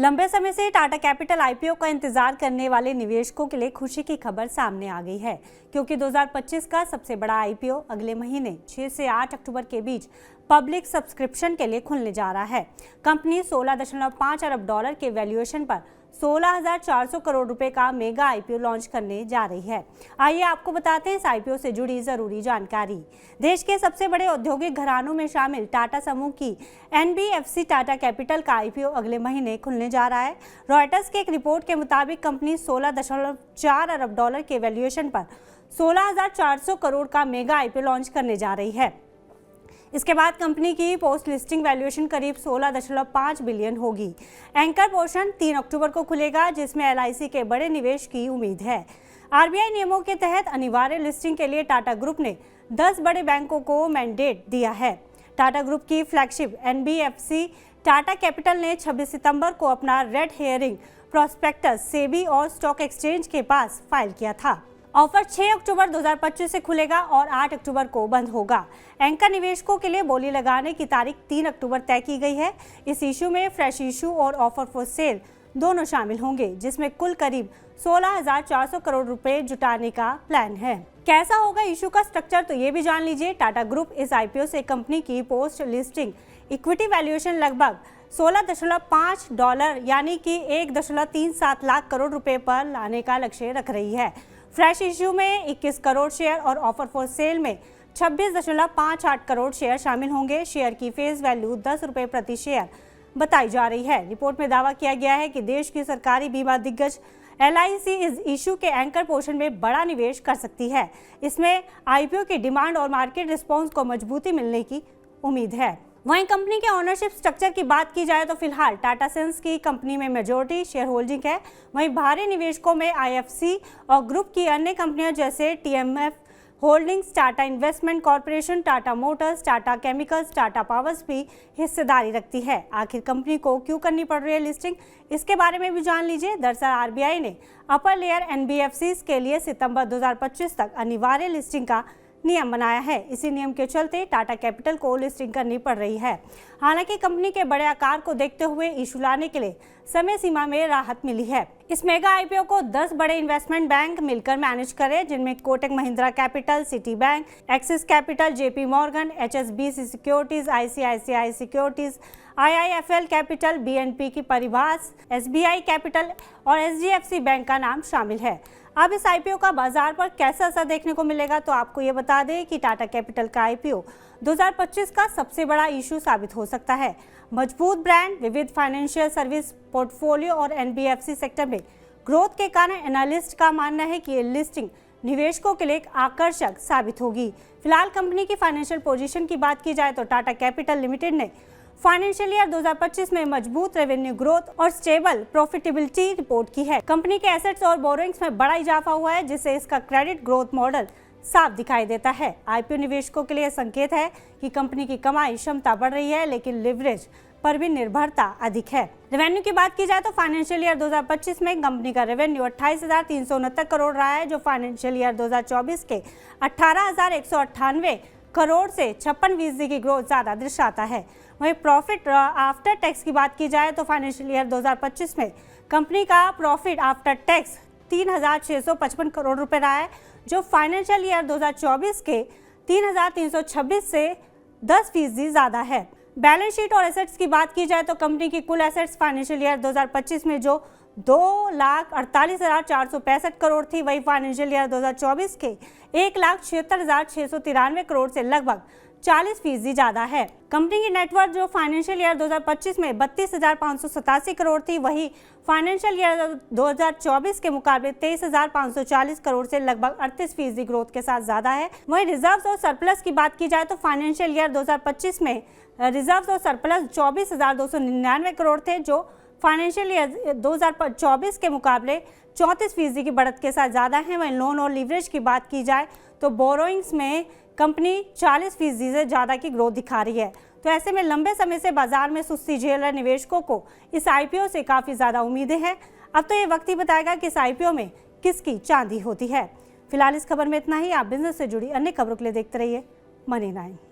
लंबे समय से टाटा कैपिटल आईपीओ का इंतजार करने वाले निवेशकों के लिए खुशी की खबर सामने आ गई है, क्योंकि 2025 का सबसे बड़ा आईपीओ अगले महीने 6 से 8 अक्टूबर के बीच पब्लिक सब्सक्रिप्शन के लिए खुलने जा रहा है। कंपनी 16.5 अरब डॉलर के वैल्यूएशन पर 16,400 करोड़ रुपए का मेगा आईपीओ लॉन्च करने जा रही है। आइए आपको बताते हैं इस आईपीओ से जुड़ी जरूरी जानकारी। देश के सबसे बड़े औद्योगिक घरानों में शामिल टाटा समूह की एनबीएफसी टाटा कैपिटल का आईपीओ अगले महीने खुलने जा रहा है। रॉयटर्स की एक रिपोर्ट के मुताबिक कंपनी 16.4 अरब डॉलर के वैल्यूएशन पर 16,400 करोड़ का मेगा आईपीओ लॉन्च करने जा रही है। इसके बाद कंपनी की पोस्ट लिस्टिंग वैल्यूएशन करीब 16.5 बिलियन होगी। एंकर पोर्शन 3 अक्टूबर को खुलेगा, जिसमें एलआईसी के बड़े निवेश की उम्मीद है। आरबीआई नियमों के तहत अनिवार्य लिस्टिंग के लिए टाटा ग्रुप ने 10 बड़े बैंकों को मैंडेट दिया है। टाटा ग्रुप की फ्लैगशिप एनबीएफसी टाटा कैपिटल ने 26 सितंबर को अपना रेड हेयरिंग प्रोस्पेक्टस सेबी और स्टॉक एक्सचेंज के पास फाइल किया था। ऑफर 6 अक्टूबर 2025 से खुलेगा और 8 अक्टूबर को बंद होगा। एंकर निवेशकों के लिए बोली लगाने की तारीख 3 अक्टूबर तय की गई है। इस इशू में फ्रेश इशू और ऑफर फॉर सेल दोनों शामिल होंगे, जिसमें कुल करीब 16,400 करोड़ रुपए जुटाने का प्लान है। कैसा होगा इशू का स्ट्रक्चर, तो ये भी जान लीजिए। टाटा ग्रुप इस आईपीओ से कंपनी की पोस्ट लिस्टिंग इक्विटी वैल्यूएशन लगभग 16.5 डॉलर यानी कि 1.37 लाख करोड़ रुपए पर लाने का लक्ष्य रख रही है। फ्रेश इश्यू में 21 करोड़ शेयर और ऑफर फॉर सेल में 26.58 करोड़ शेयर शामिल होंगे। शेयर की फेस वैल्यू 10 रुपये प्रति शेयर बताई जा रही है। रिपोर्ट में दावा किया गया है कि देश की सरकारी बीमा दिग्गज एलआईसी इस इशू के एंकर पोर्शन में बड़ा निवेश कर सकती है। इसमें आईपीओ की डिमांड और मार्केट रिस्पांस को मजबूती मिलने की उम्मीद है। वहीं कंपनी के ओनरशिप स्ट्रक्चर की बात की जाए तो फिलहाल टाटा सन्स की कंपनी में मेजॉरिटी शेयर होल्डिंग है। वहीं बाहरी निवेशकों में आईएफसी और ग्रुप की अन्य कंपनियां जैसे TMF holdings, Tata investment corporation, Tata motors, Tata chemicals, Tata powers भी हिस्सेदारी रखती है। आखिर कंपनी को क्यों करनी पड़ रही है लिस्टिंग, इसके बारे में भी जान लीजिए। दरअसल आरबीआई ने अपर लेयर एनबीएफसी के लिए सितंबर 2025 तक अनिवार्य लिस्टिंग का नियम बनाया है। इसी नियम के चलते टाटा कैपिटल को लिस्टिंग करनी पड़ रही है। हालांकि कंपनी के बड़े आकार को देखते हुए इशू लाने के लिए समय सीमा में राहत मिली है। इस मेगा आईपीओ को 10 बड़े इन्वेस्टमेंट बैंक मिलकर मैनेज करें, जिनमें Kotak Mahindra capital, city bank, axis capital, JP Morgan, HSBC securities, ICICI securities, IIFL capital, BNP की परिभाष, एसबीआई कैपिटल और एचडीएफसी बैंक का नाम शामिल है। अब इस आईपीओ का बाजार पर कैसा असर देखने को मिलेगा, तो आपको ये बता दें कि टाटा कैपिटल का आईपीओ 2025 का सबसे बड़ा इशू साबित हो सकता है। मजबूत ब्रांड, विविध फाइनेंशियल सर्विस पोर्टफोलियो और एनबीएफसी सेक्टर में ग्रोथ के कारण एनालिस्ट का मानना है कि ये लिस्टिंग निवेशकों के लिए एक आकर्षक साबित होगी। फिलहाल कंपनी की फाइनेंशियल पोजीशन की बात की जाए तो टाटा कैपिटल लिमिटेड ने फाइनेंशियल ईयर 2025 में मजबूत रेवेन्यू ग्रोथ और स्टेबल प्रॉफिटेबिलिटी रिपोर्ट की है। कंपनी के एसेट्स और बोरोइंग्स में बड़ा इजाफा हुआ है, जिससे इसका क्रेडिट ग्रोथ मॉडल साफ दिखाई देता है। आईपीओ निवेशकों के लिए संकेत है कि कंपनी की कमाई क्षमता बढ़ रही है, लेकिन लिवरेज पर भी निर्भरता अधिक है। रेवेन्यू की बात की जाए तो फाइनेंशियल ईयर 2025 में कंपनी का रेवेन्यू 28,369 करोड़ रहा है, जो फाइनेंशियल ईयर 2024 के 18,198 करोड़ से 56% की ग्रोथ ज्यादा दर्शाता है। वहीं प्रॉफिट आफ्टर टैक्स की बात की जाए तो फाइनेंशियल ईयर 2025 में कंपनी का प्रॉफिट आफ्टर टैक्स 3,655 करोड़ रुपए रहा है, जो फाइनेंशियल ईयर 2024 के 3,326 से 10% ज्यादा है। बैलेंस शीट और एसेट्स की बात की जाए तो कंपनी की कुल एसेट्स फाइनेंशियल ईयर 2025 में जो 2,48,465 करोड़ थी, वही फाइनेंशियल ईयर 2024 के 1,76,693 करोड़ से लगभग 40% ज्यादा है। कंपनी की नेटवर्थ जो फाइनेंशियल ईयर 2025 में 32,587 करोड़ थी, वही फाइनेंशियल ईयर 2024 के मुकाबले 23,540 करोड़ से लगभग 38% ग्रोथ के साथ ज्यादा है। वहीं रिजर्व्स और सरप्लस की बात की जाए तो फाइनेंशियल ईयर 2025 में रिजर्व्स और सरप्लस 24,299 करोड़ थे, जो फाइनेंशियल ईयर 2024 के मुकाबले 34% की बढ़त के साथ ज़्यादा है। वहीं लोन और लीवरेज की बात की जाए तो बोरोइंग्स में कंपनी 40% से ज़्यादा की ग्रोथ दिखा रही है। तो ऐसे में लंबे समय से बाजार में सुस्ती झेल रहे निवेशकों को इस आईपीओ से काफ़ी ज़्यादा उम्मीदें हैं। अब तो ये वक्त ही बताएगा कि इस आईपीओ में किसकी चांदी होती है। फिलहाल इस खबर में इतना ही। आप बिजनेस से जुड़ी अन्य खबरों के लिए देखते रहिए मनी 9।